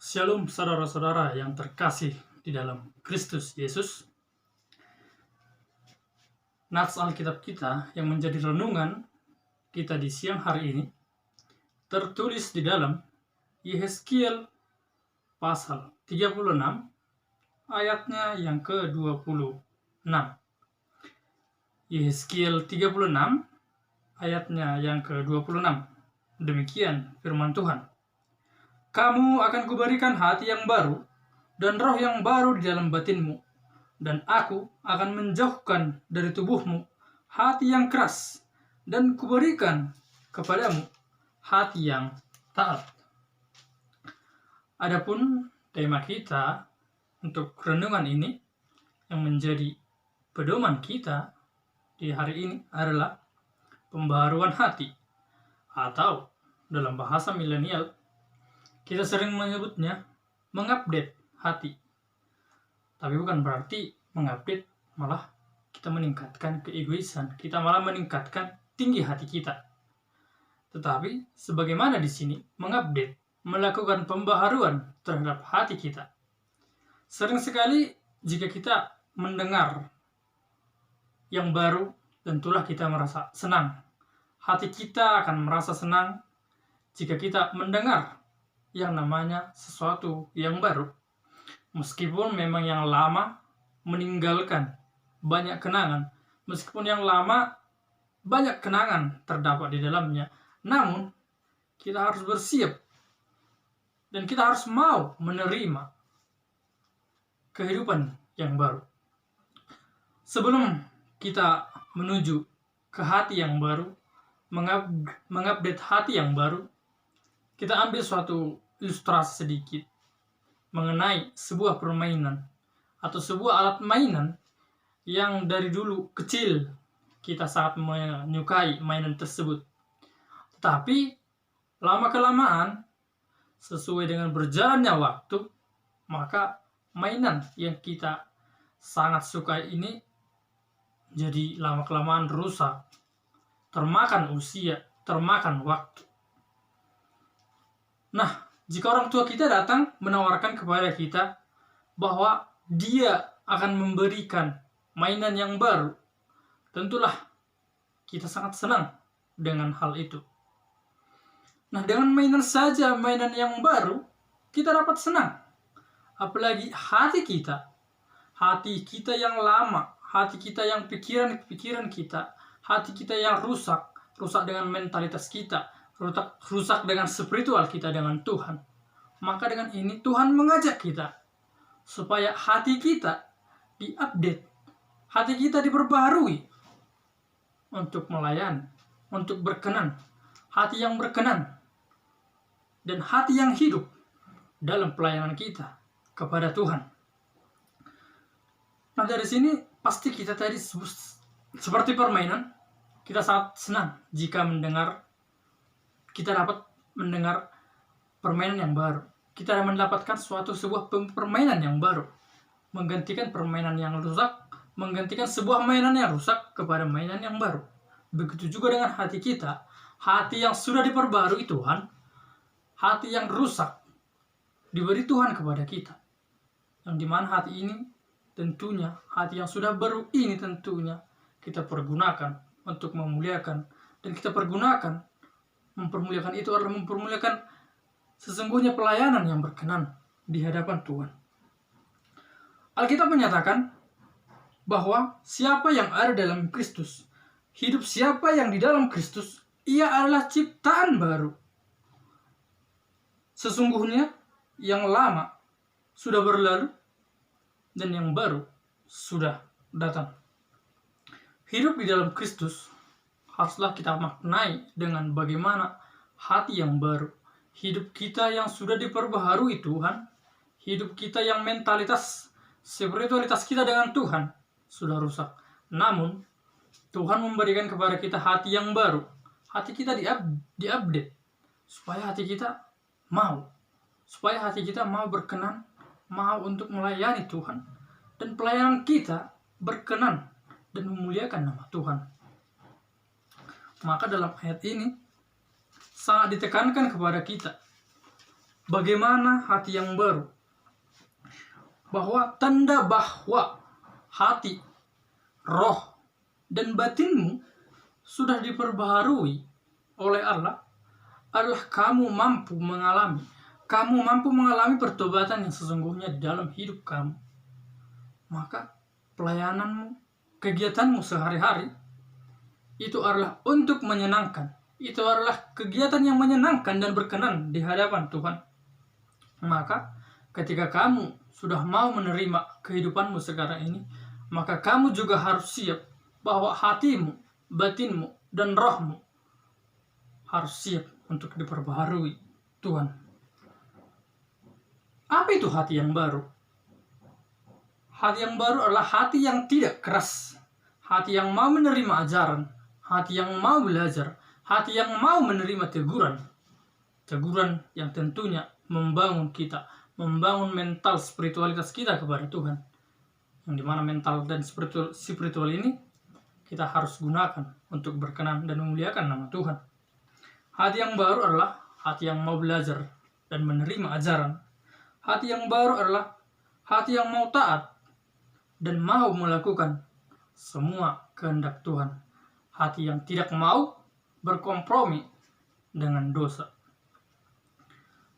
Shalom saudara-saudara yang terkasih di dalam Kristus Yesus. Nats Alkitab kita yang menjadi renungan kita di siang hari ini tertulis di dalam Yehezkiel pasal 36 ayatnya yang ke-26. Yehezkiel 36 ayatnya yang ke-26. Demikian firman Tuhan. Kamu akan kuberikan hati yang baru dan roh yang baru di dalam batinmu, dan aku akan menjauhkan dari tubuhmu hati yang keras, dan kuberikan kepadamu hati yang taat. Adapun tema kita untuk renungan ini yang menjadi pedoman kita di hari ini adalah pembaharuan hati, atau dalam bahasa milenial kita sering menyebutnya mengupdate hati. Tapi bukan berarti mengupdate malah kita meningkatkan keegoisan, kita malah meningkatkan tinggi hati kita. Tetapi sebagaimana di sini mengupdate, melakukan pembaharuan terhadap hati kita. Sering sekali jika kita mendengar yang baru, tentulah kita merasa senang. Hati kita akan merasa senang jika kita mendengar yang namanya sesuatu yang baru. Meskipun memang yang lama meninggalkan banyak kenangan, meskipun yang lama banyak kenangan terdapat di dalamnya, namun kita harus bersiap dan kita harus mau menerima kehidupan yang baru. Sebelum kita menuju ke hati yang baru, mengupdate hati yang baru, kita ambil suatu ilustrasi sedikit mengenai sebuah permainan atau sebuah alat mainan yang dari dulu kecil kita sangat menyukai mainan tersebut. Tetapi lama-kelamaan sesuai dengan berjalannya waktu, maka mainan yang kita sangat sukai ini jadi lama-kelamaan rusak, termakan usia, termakan waktu. Nah, jika orang tua kita datang menawarkan kepada kita bahwa dia akan memberikan mainan yang baru, tentulah kita sangat senang dengan hal itu. Nah, dengan mainan saja, mainan yang baru, kita dapat senang. Apalagi hati kita yang lama, hati kita yang pikiran kita, hati kita yang rusak dengan mentalitas kita, rusak dengan spiritual kita dengan Tuhan. Maka dengan ini Tuhan mengajak kita supaya hati kita diupdate, hati kita diperbaharui untuk melayani, untuk berkenan, hati yang berkenan dan hati yang hidup dalam pelayanan kita kepada Tuhan. Nah, dari sini pasti kita tadi seperti permainan, kita sangat senang jika kita dapat mendengar permainan yang baru. Kita mendapatkan sebuah permainan yang baru, menggantikan permainan yang rusak, menggantikan sebuah mainan yang rusak kepada mainan yang baru. Begitu juga dengan hati kita, hati yang sudah diperbarui Tuhan, hati yang rusak diberi Tuhan kepada kita. Yang dimana hati ini tentunya, hati yang sudah baru ini tentunya kita pergunakan untuk memuliakan, dan kita pergunakan, mempermuliakan itu adalah mempermuliakan sesungguhnya pelayanan yang berkenan di hadapan Tuhan. Alkitab menyatakan bahwa siapa yang ada dalam Kristus, hidup siapa yang di dalam Kristus, ia adalah ciptaan baru. Sesungguhnya yang lama sudah berlalu dan yang baru sudah datang. Hidup di dalam Kristus haruslah kita maknai dengan bagaimana hati yang baru. Hidup kita yang sudah diperbaharui Tuhan, hidup kita yang mentalitas, spiritualitas kita dengan Tuhan sudah rusak. Namun, Tuhan memberikan kepada kita hati yang baru. Hati kita diupdate, supaya hati kita mau berkenan, mau untuk melayani Tuhan, dan pelayanan kita berkenan dan memuliakan nama Tuhan. Maka dalam ayat ini sangat ditekankan kepada kita Bagaimana hati yang baru? Bahwa tanda bahwa hati, roh, dan batinmu sudah diperbaharui oleh Allah adalah kamu mampu mengalami pertobatan yang sesungguhnya di dalam hidup kamu. Maka pelayananmu, kegiatanmu sehari-hari itu adalah untuk menyenangkan. Itu adalah kegiatan yang menyenangkan dan berkenan di hadapan Tuhan. Maka ketika kamu sudah mau menerima kehidupanmu sekarang ini, maka kamu juga harus siap bahwa hatimu, batinmu, dan rohmu harus siap untuk diperbaharui Tuhan. Apa itu hati yang baru? Hati yang baru adalah hati yang tidak keras, hati yang mau menerima ajaran, hati yang mau belajar, hati yang mau menerima teguran yang tentunya membangun kita, membangun mental spiritualitas kita kepada Tuhan. Yang dimana mental dan spiritual ini kita harus gunakan untuk berkenan dan memuliakan nama Tuhan. Hati yang baru adalah hati yang mau belajar dan menerima ajaran. Hati yang baru adalah hati yang mau taat dan mau melakukan semua kehendak Tuhan. Hati yang tidak mau berkompromi dengan dosa.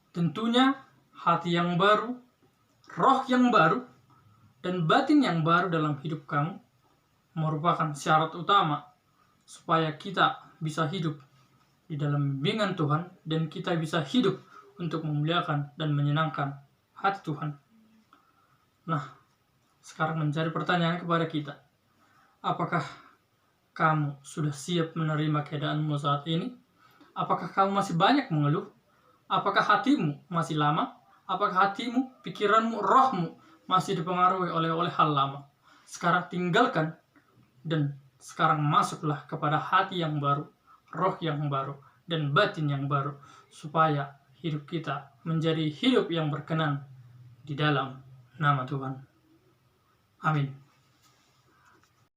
Tentunya hati yang baru, roh yang baru, dan batin yang baru dalam hidup kamu merupakan syarat utama supaya kita bisa hidup di dalam bimbingan Tuhan dan kita bisa hidup untuk memuliakan dan menyenangkan hati Tuhan. Nah, sekarang menjadi pertanyaan kepada kita. Apakah kamu sudah siap menerima keadaanmu saat ini? Apakah kamu masih banyak mengeluh? Apakah hatimu masih lama? Apakah hatimu, pikiranmu, rohmu masih dipengaruhi oleh hal lama? Sekarang tinggalkan dan sekarang masuklah kepada hati yang baru, roh yang baru, dan batin yang baru, supaya hidup kita menjadi hidup yang berkenan di dalam nama Tuhan. Amin.